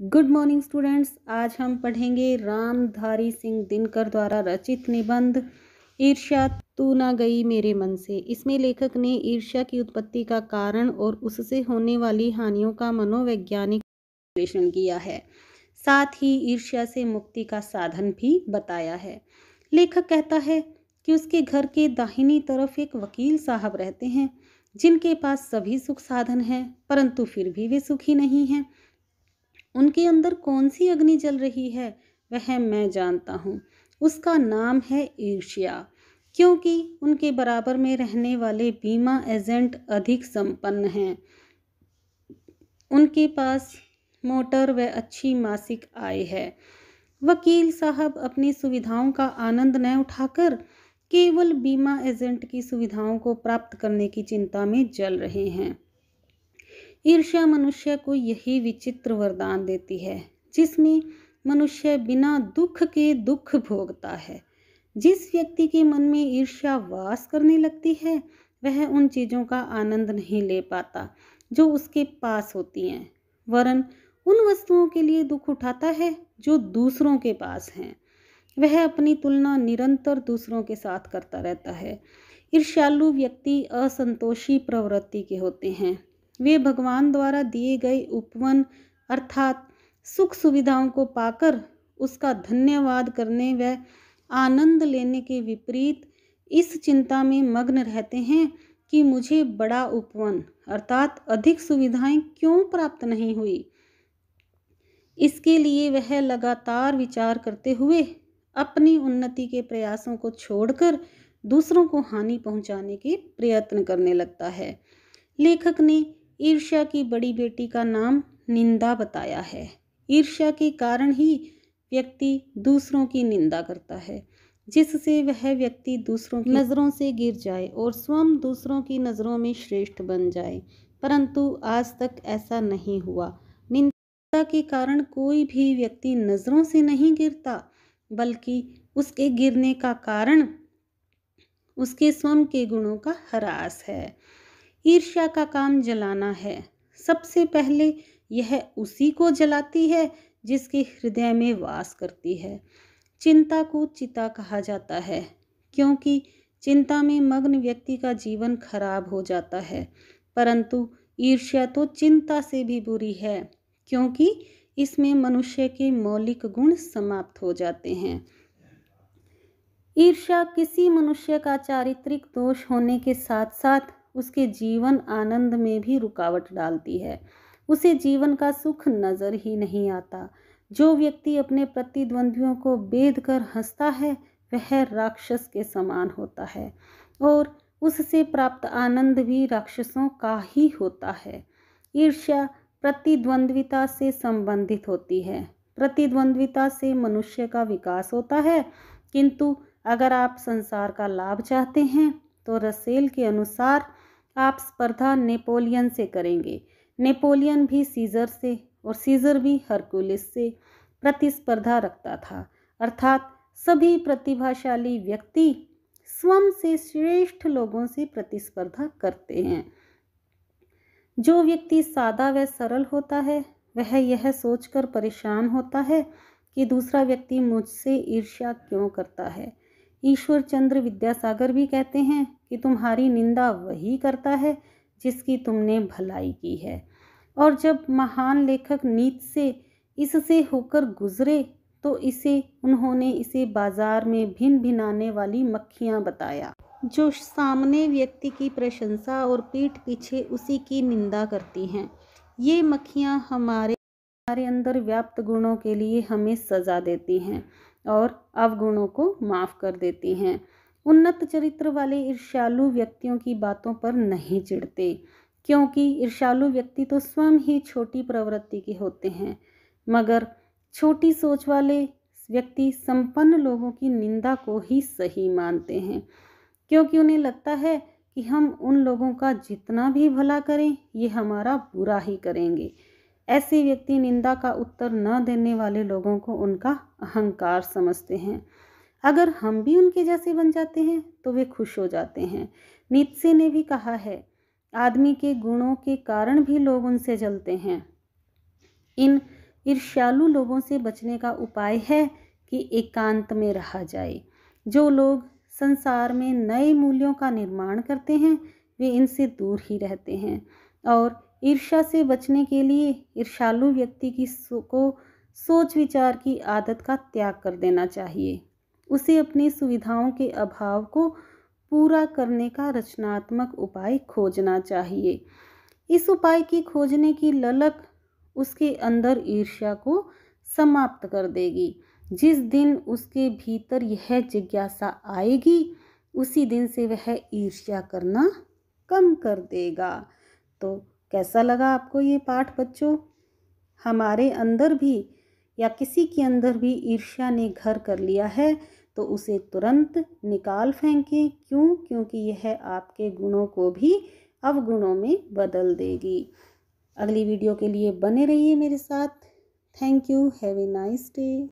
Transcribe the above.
Good morning students. आज हम पढ़ेंगे रामधारी सिंह दिनकर द्वारा रचित निबंध ईर्ष्या तू ना गई मेरे मन से। इसमें लेखक ने ईर्ष्या की उत्पत्ति का कारण और उससे होने वाली हानियों का मनोवैज्ञानिक विश्लेषण किया है। साथ ही ईर्ष्या से मुक्ति का साधन भी बताया है। लेखक कहता है कि उसके घर के दाहिनी तरफ एक वकील साहब रहते हैं जिनके पास सभी सुख साधन हैं, परंतु फिर भी वे सुखी नहीं हैं। उनके अंदर कौन सी अग्नि जल रही है वह मैं जानता हूँ। उसका नाम है ईर्ष्या, क्योंकि उनके बराबर में रहने वाले बीमा एजेंट अधिक संपन्न हैं। उनके पास मोटर व अच्छी मासिक आय है। वकील साहब अपनी सुविधाओं का आनंद न उठाकर केवल बीमा एजेंट की सुविधाओं को प्राप्त करने की चिंता में जल रहे हैं। ईर्ष्या मनुष्य को यही विचित्र वरदान देती है जिसमें मनुष्य बिना दुख के दुख भोगता है। जिस व्यक्ति के मन में ईर्ष्या वास करने लगती है वह उन चीज़ों का आनंद नहीं ले पाता जो उसके पास होती हैं, वरन उन वस्तुओं के लिए दुख उठाता है जो दूसरों के पास हैं। वह अपनी तुलना निरंतर दूसरों के साथ करता रहता है। ईर्ष्यालु व्यक्ति असंतोषी प्रवृत्ति के होते हैं। वे भगवान द्वारा दिए गए उपवन अर्थात सुख सुविधाओं को पाकर उसका धन्यवाद करने व आनंद लेने के विपरीत इस चिंता में मग्न रहते हैं कि मुझे बड़ा उपवन अर्थात अधिक सुविधाएं क्यों प्राप्त नहीं हुई। इसके लिए वह लगातार विचार करते हुए अपनी उन्नति के प्रयासों को छोड़कर दूसरों को हानि पहुंचाने के प्रयत्न करने लगता है। लेखक ने ईर्ष्या की बड़ी बेटी का नाम निंदा बताया है। ईर्ष्या के कारण ही व्यक्ति दूसरों की निंदा करता है, जिससे वह व्यक्ति दूसरों की नज़रों से गिर जाए और स्वयं दूसरों की नज़रों में श्रेष्ठ बन जाए, परंतु आज तक ऐसा नहीं हुआ। निंदा के कारण कोई भी व्यक्ति नज़रों से नहीं गिरता, बल्कि उसके गिरने का कारण उसके स्वयं के गुणों का ह्रास है। ईर्ष्या का काम जलाना है। सबसे पहले यह उसी को जलाती है जिसके हृदय में वास करती है। चिंता को चिता कहा जाता है, क्योंकि चिंता में मग्न व्यक्ति का जीवन खराब हो जाता है, परंतु ईर्ष्या तो चिंता से भी बुरी है, क्योंकि इसमें मनुष्य के मौलिक गुण समाप्त हो जाते हैं। ईर्ष्या किसी मनुष्य का चारित्रिक दोष होने के साथ साथ उसके जीवन आनंद में भी रुकावट डालती है। उसे जीवन का सुख नजर ही नहीं आता। जो व्यक्ति अपने प्रतिद्वंद्वियों को बेध कर हंसता है वह राक्षस के समान होता है और उससे प्राप्त आनंद भी राक्षसों का ही होता है। ईर्ष्या प्रतिद्वंद्विता से संबंधित होती है। प्रतिद्वंद्विता से मनुष्य का विकास होता है, किंतु अगर आप संसार का लाभ चाहते हैं तो रसेल के अनुसार आप स्पर्धा नेपोलियन से करेंगे। नेपोलियन भी सीजर से और सीजर भी हरकुलिस से प्रतिस्पर्धा रखता था, अर्थात सभी प्रतिभाशाली व्यक्ति स्वयं से श्रेष्ठ लोगों से प्रतिस्पर्धा करते हैं। जो व्यक्ति सादा व सरल होता है वह यह सोचकर परेशान होता है कि दूसरा व्यक्ति मुझसे ईर्ष्या क्यों करता है। ईश्वर चंद्र विद्यासागर भी कहते हैं कि तुम्हारी निंदा वही करता है जिसकी तुमने भलाई की है। और जब महान लेखक नीत्शे इससे होकर गुजरे तो उन्होंने इसे बाजार में भिन भिनाने वाली मक्खियां बताया, जो सामने व्यक्ति की प्रशंसा और पीठ पीछे उसी की निंदा करती हैं। ये मक्खियां हमारे अंदर व्याप्त गुणों के लिए हमें सजा देती हैं और अवगुणों को माफ कर देती हैं। उन्नत चरित्र वाले ईर्ष्यालु व्यक्तियों की बातों पर नहीं चिढ़ते, क्योंकि ईर्ष्यालु व्यक्ति तो स्वयं ही छोटी प्रवृत्ति के होते हैं, मगर छोटी सोच वाले व्यक्ति संपन्न लोगों की निंदा को ही सही मानते हैं, क्योंकि उन्हें लगता है कि हम उन लोगों का जितना भी भला करें ये हमारा बुरा ही करेंगे। ऐसे व्यक्ति निंदा का उत्तर न देने वाले लोगों को उनका अहंकार समझते हैं। अगर हम भी उनके जैसे बन जाते हैं तो वे खुश हो जाते हैं। नीत्शे ने भी कहा है, आदमी के गुणों के कारण भी लोग उनसे जलते हैं। इन ईर्ष्यालु लोगों से बचने का उपाय है कि एकांत में रहा जाए। जो लोग संसार में नए मूल्यों का निर्माण करते हैं वे इनसे दूर ही रहते हैं और ईर्ष्या से बचने के लिए ईर्ष्यालु व्यक्ति को सोच विचार की आदत का त्याग कर देना चाहिए। उसे अपनी सुविधाओं के अभाव को पूरा करने का रचनात्मक उपाय खोजना चाहिए। इस उपाय की खोजने की ललक उसके अंदर ईर्ष्या को समाप्त कर देगी। जिस दिन उसके भीतर यह जिज्ञासा आएगी उसी दिन से वह ईर्ष्या करना कम कर देगा। तो कैसा लगा आपको ये पाठ बच्चों? हमारे अंदर भी या किसी के अंदर भी ईर्ष्या ने घर कर लिया है तो उसे तुरंत निकाल फेंकें। क्यों? क्योंकि यह आपके गुणों को भी अवगुणों में बदल देगी। अगली वीडियो के लिए बने रहिए मेरे साथ। Thank you. Have a nice day.